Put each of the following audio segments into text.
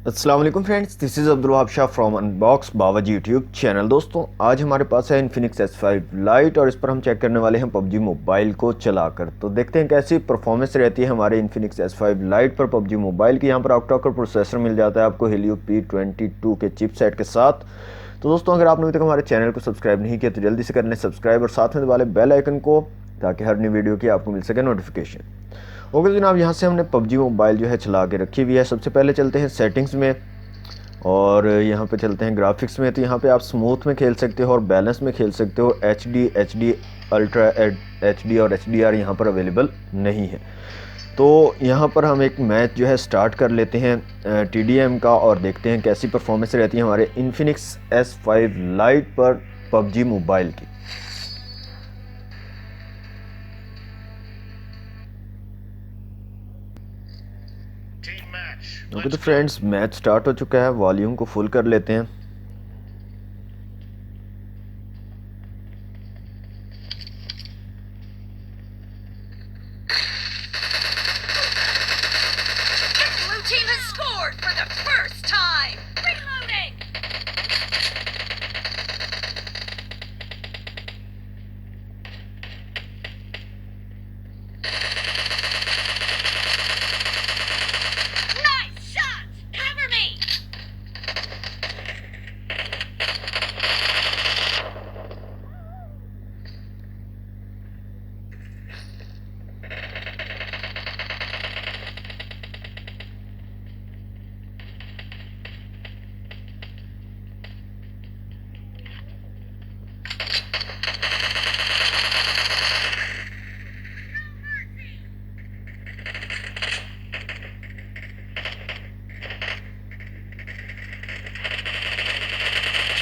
अस्सलाम वालेकुम friends, this is Abdul Wahab Shah from unbox Bawaji YouTube channel. दोस्तों, आज हमारे पास है इन्फिनिक्स S5 लाइट और इस पर हम चेक करने वाले हैं पबजी मोबाइल को चलाकर। तो देखते हैं कैसी परफॉर्मेंस रहती है हमारे इन्फिनिक्स S5 लाइट पर पबजी मोबाइल की। यहाँ पर ऑक्टा कोर प्रोसेसर मिल जाता है आपको Helio P22 के चिपसेट के साथ। तो दोस्तों, अगर आपने अभी तक हमारे चैनल को सब्सक्राइब नहीं किया तो जल्दी से कर लें सब्सक्राइब और साथ में वाले बेल आइकन को, ताकि हर नई वीडियो की आपको मिल सके नोटिफिकेशन। ओके तो जनाब, यहाँ से हमने पबजी मोबाइल जो है चला के रखी हुई है। सबसे पहले चलते हैं सेटिंग्स में और यहाँ पे चलते हैं ग्राफिक्स में। तो यहाँ पे आप स्मूथ में खेल सकते हो और बैलेंस में खेल सकते हो। एच डी अल्ट्रा HD और HDR यहाँ पर अवेलेबल नहीं है। तो यहाँ पर हम एक मैच जो है स्टार्ट कर लेते हैं TDM का और देखते हैं कैसी परफॉर्मेंस रहती है हमारे इन्फिनिक्स S5 लाइट पर पबजी मोबाइल की। ओके तो फ्रेंड्स, मैच स्टार्ट हो चुका है। वॉल्यूम को फुल कर लेते हैं। Blue team has scored for the first time. Reloading. Nice shot. Cover me.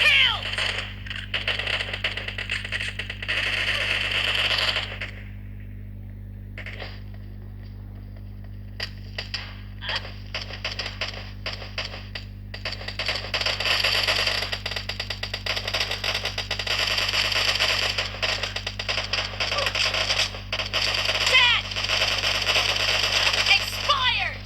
Kill. Dead. Expired.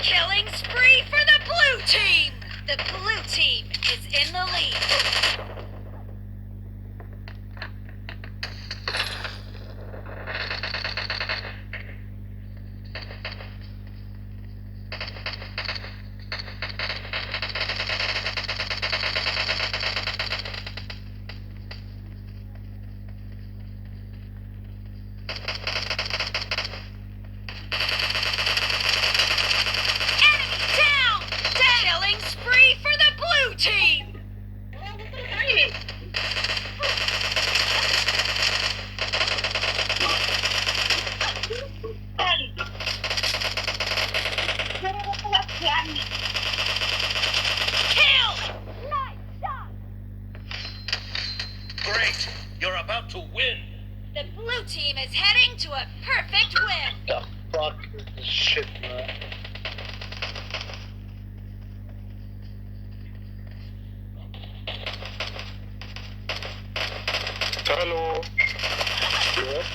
Killing spree for the blue team. The blue team is in the lead. Enemy down. Killing spree for the blue team. Kill. Nice shot. Great! You're about to win! The blue team is heading to a perfect win. The fuck is this shit, man? Hello? Yes?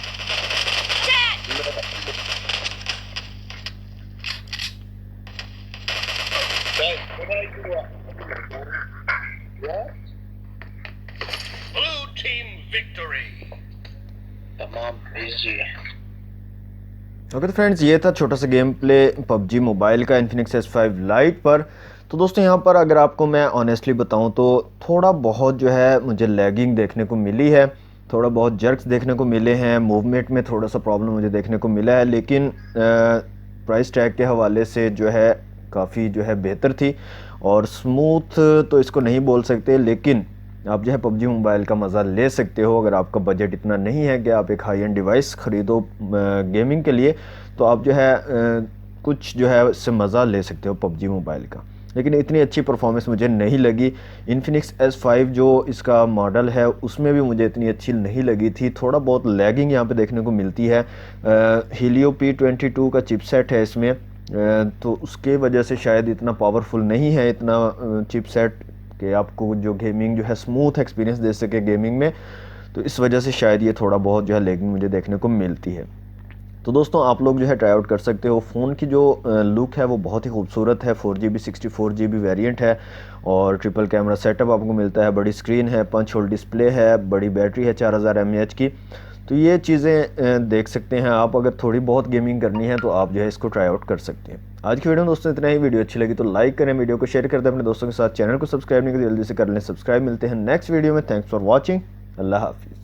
Dead. Hey, what are you What? Blue team victory! तमाम easy. Okay तो friends, ये था छोटा सा game play PUBG mobile का Infinix S5 light पर। तो दोस्तों, यहाँ पर अगर आपको मैं ऑनेस्टली बताऊँ तो थोड़ा बहुत जो है मुझे लैगिंग देखने को मिली है, थोड़ा बहुत जर्क्स देखने को मिले हैं, मूवमेंट में थोड़ा सा प्रॉब्लम मुझे देखने को मिला है। लेकिन प्राइस टैग के हवाले से जो है काफ़ी जो है बेहतर थी। और स्मूथ तो इसको नहीं बोल सकते, लेकिन आप जो है पबजी मोबाइल का मज़ा ले सकते हो। अगर आपका बजट इतना नहीं है कि आप एक हाई एंड डिवाइस ख़रीदो गेमिंग के लिए, तो आप जो है कुछ जो है उससे मज़ा ले सकते हो पबजी मोबाइल का। लेकिन इतनी अच्छी परफॉर्मेंस मुझे नहीं लगी। इन्फिनिक्स S5 जो इसका मॉडल है उसमें भी मुझे इतनी अच्छी नहीं लगी थी। थोड़ा बहुत लैगिंग यहाँ पे देखने को मिलती है। Helio P22 का चिपसेट है इसमें, तो उसके वजह से शायद इतना पावरफुल नहीं है इतना चिपसेट कि आपको जो गेमिंग जो है स्मूथ एक्सपीरियंस दे सके गेमिंग में। तो इस वजह से शायद ये थोड़ा बहुत जो है लैगिंग मुझे देखने को मिलती है। तो दोस्तों आप लोग जो है ट्राई आउट कर सकते हो। फ़ोन की जो लुक है वो बहुत ही खूबसूरत है। 4GB 64GB वेरिएंट है और ट्रिपल कैमरा सेटअप आपको मिलता है, बड़ी स्क्रीन है, पंच होल डिस्प्ले है, बड़ी बैटरी है 4000 mAh की। तो ये चीज़ें देख सकते हैं आप। अगर थोड़ी बहुत गेमिंग करनी है तो आप जो है इसको ट्राई आउट कर सकते हैं। आज की वीडियो में दोस्तों इतना ही। वीडियो अच्छी लगी तो लाइक करें, वीडियो को शेयर कर दें अपने दोस्तों के साथ। चैनल को सब्सक्राइब नहीं करें जल्दी से कर लें सब्सक्राइब। मिलते हैं नेक्स्ट वीडियो में। Thanks for watching. अल्लाह हाफिज़।